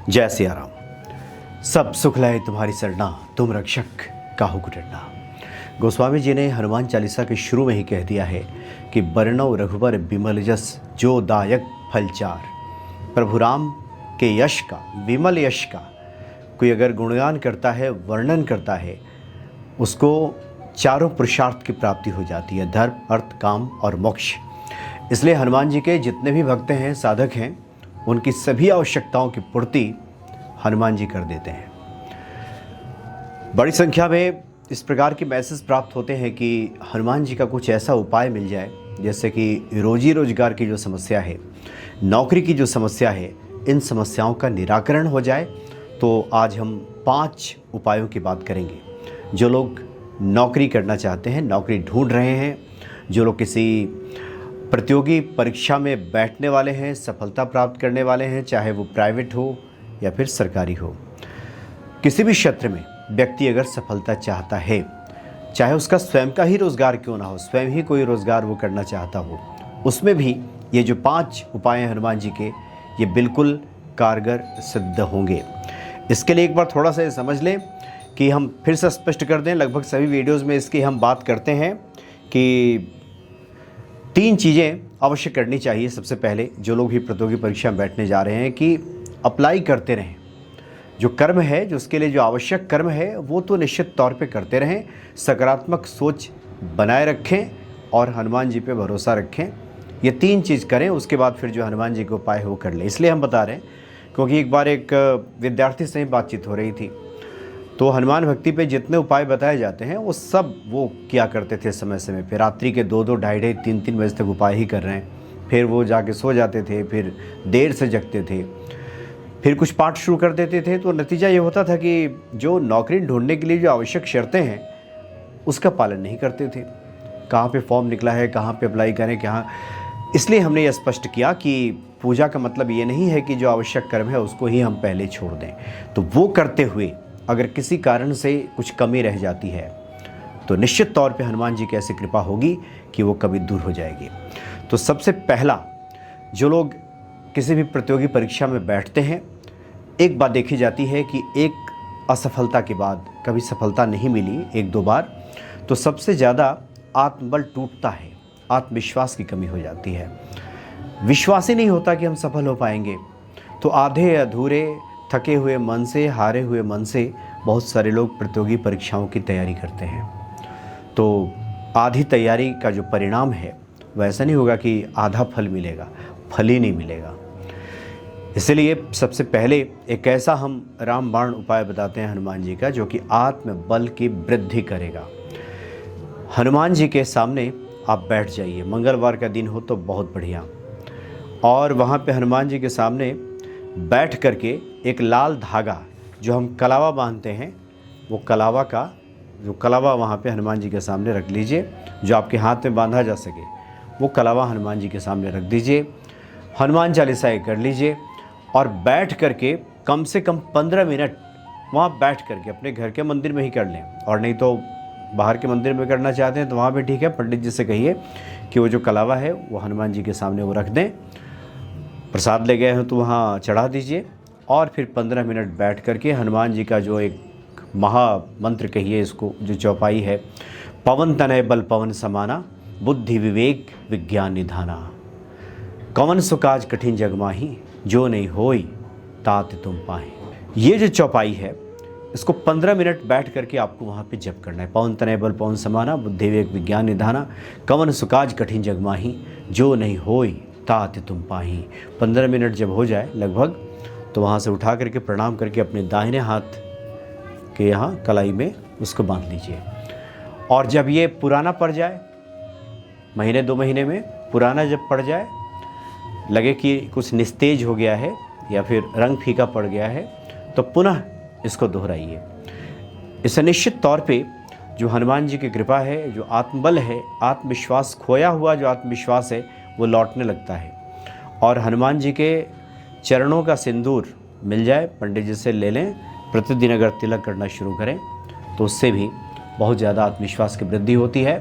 जय सिया राम। सब सुख लय तुम्हारी सरना, तुम रक्षक काहू को डरना। गोस्वामी जी ने हनुमान चालीसा के शुरू में ही कह दिया है कि बरनौ रघुबर बिमल जस जो दायक फलचार। प्रभु राम के यश का, विमल यश का कोई अगर गुणगान करता है, वर्णन करता है, उसको चारों पुरुषार्थ की प्राप्ति हो जाती है, धर्म, अर्थ, काम और मोक्ष। इसलिए हनुमान जी के जितने भी भक्त हैं, साधक हैं, उनकी सभी आवश्यकताओं की पूर्ति हनुमान जी कर देते हैं। बड़ी संख्या में इस प्रकार के मैसेज प्राप्त होते हैं कि हनुमान जी का कुछ ऐसा उपाय मिल जाए, जैसे कि रोजी रोजगार की जो समस्या है, नौकरी की जो समस्या है, इन समस्याओं का निराकरण हो जाए। तो आज हम 5 उपायों की बात करेंगे। जो लोग नौकरी करना चाहते हैं, नौकरी ढूंढ रहे हैं, जो लोग किसी प्रतियोगी परीक्षा में बैठने वाले हैं, सफलता प्राप्त करने वाले हैं, चाहे वो प्राइवेट हो या फिर सरकारी हो, किसी भी क्षेत्र में व्यक्ति अगर सफलता चाहता है, चाहे उसका स्वयं का ही रोज़गार क्यों ना हो, स्वयं ही कोई रोज़गार वो करना चाहता हो, उसमें भी ये जो 5 उपाय हैं हनुमान जी के, ये बिल्कुल कारगर सिद्ध होंगे। इसके लिए एक बार थोड़ा सा ये समझ लें कि हम फिर से स्पष्ट कर दें, लगभग सभी वीडियोज़ में इसकी हम बात करते हैं कि 3 चीज़ें अवश्य करनी चाहिए। सबसे पहले जो लोग भी प्रतियोगी परीक्षा में बैठने जा रहे हैं कि अप्लाई करते रहें। जो कर्म है, जो उसके लिए जो आवश्यक कर्म है, वो तो निश्चित तौर पे करते रहें, सकारात्मक सोच बनाए रखें और हनुमान जी पे भरोसा रखें। ये 3 चीज़ करें, उसके बाद फिर जो हनुमान जी के उपाय है वो कर लें। इसलिए हम बता रहे हैं क्योंकि एक बार एक विद्यार्थी से ही बातचीत हो रही थी, तो हनुमान भक्ति पे जितने उपाय बताए जाते हैं वो सब वो किया करते थे समय समय पे। रात्रि के 2-2, 2:30, 3-3 बजे तक उपाय ही कर रहे हैं। फिर वो जाके सो जाते थे, फिर देर से जगते थे, फिर कुछ पाठ शुरू कर देते थे। तो नतीजा ये होता था कि जो नौकरी ढूंढने के लिए जो आवश्यक शर्तें हैं उसका पालन नहीं करते थे। कहाँ पे फॉर्म निकला है, कहाँ पे अप्लाई करें, कहाँ। इसलिए हमने ये स्पष्ट किया कि पूजा का मतलब ये नहीं है कि जो आवश्यक कर्म है उसको ही हम पहले छोड़ दें। तो वो करते हुए अगर किसी कारण से कुछ कमी रह जाती है तो निश्चित तौर पे हनुमान जी की ऐसी कृपा होगी कि वो कभी दूर हो जाएगी। तो सबसे पहला, जो लोग किसी भी प्रतियोगी परीक्षा में बैठते हैं, एक बात देखी जाती है कि एक असफलता के बाद, कभी सफलता नहीं मिली 1-2 बार, तो सबसे ज़्यादा आत्मबल टूटता है, आत्मविश्वास की कमी हो जाती है। विश्वास ही नहीं होता कि हम सफल हो पाएंगे। तो आधे अधूरे, थके हुए मन से, हारे हुए मन से बहुत सारे लोग प्रतियोगी परीक्षाओं की तैयारी करते हैं। तो आधी तैयारी का जो परिणाम है वैसा नहीं होगा कि आधा फल मिलेगा, फल ही नहीं मिलेगा। इसलिए सबसे पहले एक ऐसा हम रामबाण उपाय बताते हैं हनुमान जी का, जो कि आत्मबल की वृद्धि करेगा। हनुमान जी के सामने आप बैठ जाइए, मंगलवार का दिन हो तो बहुत बढ़िया, और वहाँ पे हनुमान जी के सामने बैठ करके एक लाल धागा, जो हम कलावा बांधते हैं, वो कलावा का जो कलावा वहाँ पे हनुमान जी के सामने रख लीजिए, जो आपके हाथ में बांधा जा सके, वो कलावा हनुमान जी के सामने रख दीजिए। हनुमान चालीसा कर लीजिए और बैठ करके कम से कम 15 मिनट वहाँ बैठ करके अपने घर के मंदिर में ही कर लें, और नहीं तो बाहर के मंदिर में करना चाहते हैं तो वहाँ भी ठीक है। पंडित जी से कहिए कि वो जो कलावा है वो हनुमान जी के सामने वो रख दें। प्रसाद ले गए हैं तो वहाँ चढ़ा दीजिए, और फिर 15 मिनट बैठ करके हनुमान जी का जो एक महामंत्र कहिए इसको, जो चौपाई है, पवन तनय बल पवन समाना, बुद्धि विवेक विज्ञान निधाना, कवन सुकाज कठिन जग माही, जो नहीं होई तात तुम पाए। ये जो चौपाई है, इसको 15 मिनट बैठ करके आपको वहाँ पे जप करना है। पवन तनय बल पवन समाना, बुद्धि विवेक विज्ञान निधाना, कवन सुकाज कठिन जग माही, जो नहीं होई तात तुम पाही। 15 मिनट जब हो जाए लगभग, तो वहाँ से उठा करके प्रणाम करके अपने दाहिने हाथ के यहाँ कलाई में उसको बांध लीजिए। और जब ये पुराना पड़ जाए, महीने 2 महीने में पुराना जब पड़ जाए, लगे कि कुछ निस्तेज हो गया है या फिर रंग फीका पड़ गया है, तो पुनः इसको दोहराइए। इससे निश्चित तौर पे जो हनुमान जी की कृपा है, जो आत्मबल है, आत्मविश्वास, खोया हुआ जो आत्मविश्वास है, वो लौटने लगता है। और हनुमान जी के चरणों का सिंदूर मिल जाए, पंडित जी से ले लें, प्रतिदिन अगर तिलक करना शुरू करें तो उससे भी बहुत ज़्यादा आत्मविश्वास की वृद्धि होती है।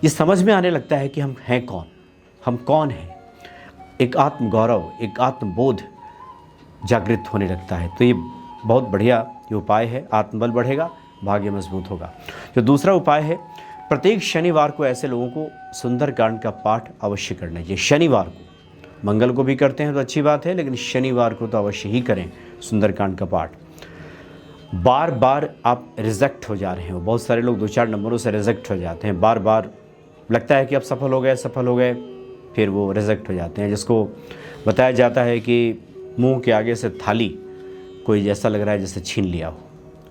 ये समझ में आने लगता है कि हम हैं कौन, हम कौन हैं। एक आत्मगौरव, एक आत्मबोध जागृत होने लगता है। तो ये बहुत बढ़िया ये उपाय है, आत्मबल बढ़ेगा, भाग्य मजबूत होगा। जो दूसरा उपाय है, प्रत्येक शनिवार को ऐसे लोगों को सुंदरकांड का पाठ अवश्य करना चाहिए। शनिवार को, मंगल को भी करते हैं तो अच्छी बात है, लेकिन शनिवार को तो अवश्य ही करें सुंदरकांड का पाठ। बार बार आप रिजेक्ट हो जा रहे हो, बहुत सारे लोग 2-4 नंबरों से रिजेक्ट हो जाते हैं, बार बार लगता है कि अब सफल हो गए, फिर वो रिजेक्ट हो जाते हैं। जिसको बताया जाता है कि मुंह के आगे से थाली कोई जैसा लग रहा है जैसे छीन लिया हो,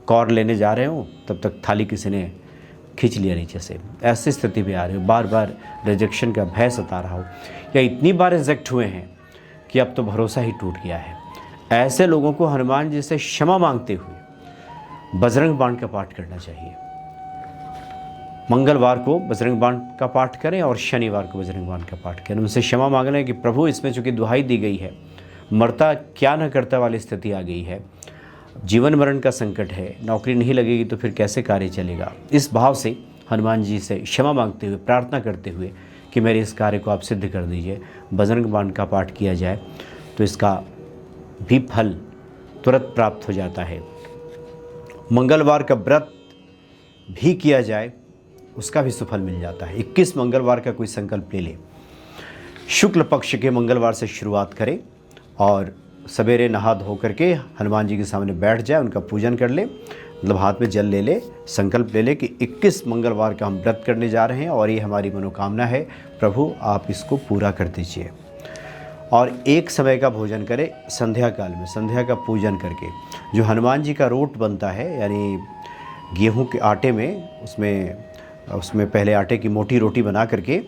कौर लेने जा रहे हो तब तक थाली किसी ने खींच लिया नीचे से, ऐसी स्थिति में आ रहे हो, बार बार रिजेक्शन का भय सता रहा हो, या इतनी बार रिजेक्ट हुए हैं कि अब तो भरोसा ही टूट गया है। ऐसे लोगों को हनुमान जी से क्षमा मांगते हुए बजरंग बाण का पाठ करना चाहिए। मंगलवार को बजरंग बाण का पाठ करें और शनिवार को बजरंग बाण का पाठ करें। उनसे क्षमा मांग लें कि प्रभु, इसमें चूंकि दुहाई दी गई है, मरता क्या न करता वाली स्थिति आ गई है, जीवन मरण का संकट है, नौकरी नहीं लगेगी तो फिर कैसे कार्य चलेगा। इस भाव से हनुमान जी से क्षमा मांगते हुए, प्रार्थना करते हुए कि मेरे इस कार्य को आप सिद्ध कर दीजिए, बजरंग बाण का पाठ किया जाए तो इसका भी फल तुरंत प्राप्त हो जाता है। मंगलवार का व्रत भी किया जाए, उसका भी सुफल मिल जाता है। 21 मंगलवार का कोई संकल्प ले ले, शुक्ल पक्ष के मंगलवार से शुरुआत करें और सवेरे नहा धो करके हनुमान जी के सामने बैठ जाए, उनका पूजन कर ले, मतलब हाथ में जल ले ले, संकल्प ले ले कि 21 मंगलवार का हम व्रत करने जा रहे हैं और ये हमारी मनोकामना है, प्रभु आप इसको पूरा कर दीजिए। और एक समय का भोजन करें संध्या काल में, संध्या का पूजन करके। जो हनुमान जी का रोट बनता है, यानी गेहूं के आटे में, उसमें पहले आटे की मोटी रोटी बना करके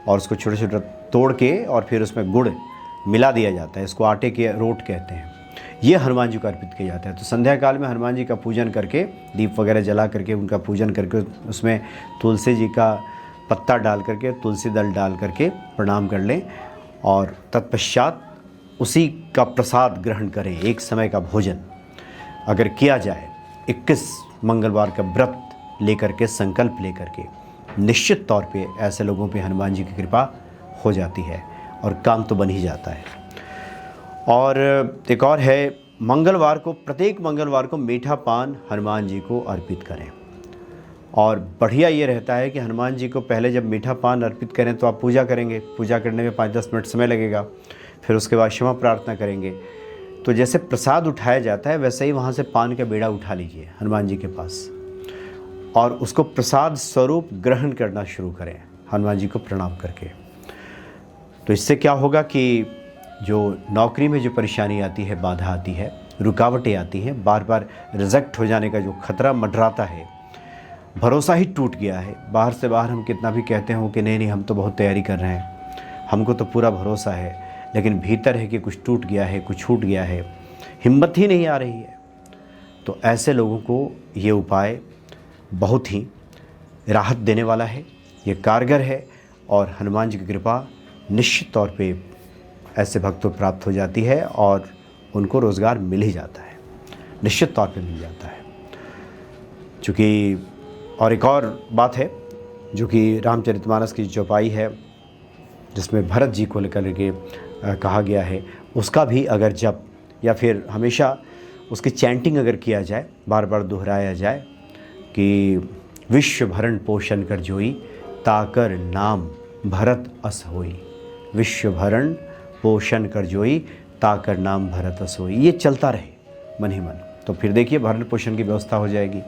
और उसको छोटे छोटे तोड़ के और फिर उसमें गुड़ मिला दिया जाता है, इसको आटे के रोट कहते हैं। ये हनुमान जी को अर्पित किया जाता है। तो संध्या काल में हनुमान जी का पूजन करके, दीप वगैरह जला करके उनका पूजन करके, उसमें तुलसी जी का पत्ता डाल करके, तुलसी दल डाल करके प्रणाम कर लें और तत्पश्चात उसी का प्रसाद ग्रहण करें। एक समय का भोजन अगर किया जाए 21 मंगलवार का व्रत लेकर के, संकल्प लेकर के, निश्चित तौर पे ऐसे लोगों पे हनुमान जी की कृपा हो जाती है और काम तो बन ही जाता है। और एक और है, मंगलवार को, प्रत्येक मंगलवार को मीठा पान हनुमान जी को अर्पित करें। और बढ़िया ये रहता है कि हनुमान जी को पहले जब मीठा पान अर्पित करें तो आप पूजा करेंगे, पूजा करने में 5-10 मिनट समय लगेगा, फिर उसके बाद क्षमा प्रार्थना करेंगे। तो जैसे प्रसाद उठाया जाता है वैसे ही वहाँ से पान का बेड़ा उठा लीजिए हनुमान जी के पास और उसको प्रसाद स्वरूप ग्रहण करना शुरू करें हनुमान जी को प्रणाम करके। तो इससे क्या होगा कि जो नौकरी में जो परेशानी आती है, बाधा आती है, रुकावटें आती हैं, बार बार रिजेक्ट हो जाने का जो खतरा मंडराता है, भरोसा ही टूट गया है। बाहर से बाहर हम कितना भी कहते हो कि नहीं हम तो बहुत तैयारी कर रहे हैं, हमको तो पूरा भरोसा है, लेकिन भीतर है कि कुछ टूट गया है, कुछ छूट गया है, हिम्मत ही नहीं आ रही है। तो ऐसे लोगों को ये उपाय बहुत ही राहत देने वाला है, ये कारगर है और हनुमान जी की कृपा निश्चित तौर पे ऐसे भक्तों को प्राप्त हो जाती है और उनको रोज़गार मिल ही जाता है, निश्चित तौर पे मिल जाता है। चूँकि और एक और बात है जो कि रामचरितमानस की चौपाई है जिसमें भरत जी को लेकर के कहा गया है, उसका भी अगर जप या फिर हमेशा उसकी चैंटिंग अगर किया जाए, बार बार दोहराया जाए कि विश्व भरण पोषण कर जोई, ताकर नाम भरत अस होई, विश्व भरण पोषण कर जोई, ताकर नाम भरत अस होई, ये चलता रहे मन ही मन, तो फिर देखिए भरण पोषण की व्यवस्था हो जाएगी,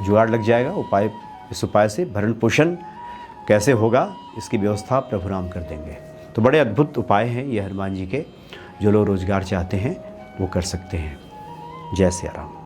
जुगाड़ लग जाएगा। उपाय, इस उपाय से भरण पोषण कैसे होगा इसकी व्यवस्था प्रभु राम कर देंगे। तो बड़े अद्भुत उपाय हैं ये हनुमान जी के, जो लोग रोजगार चाहते हैं वो कर सकते हैं। जय सिया राम।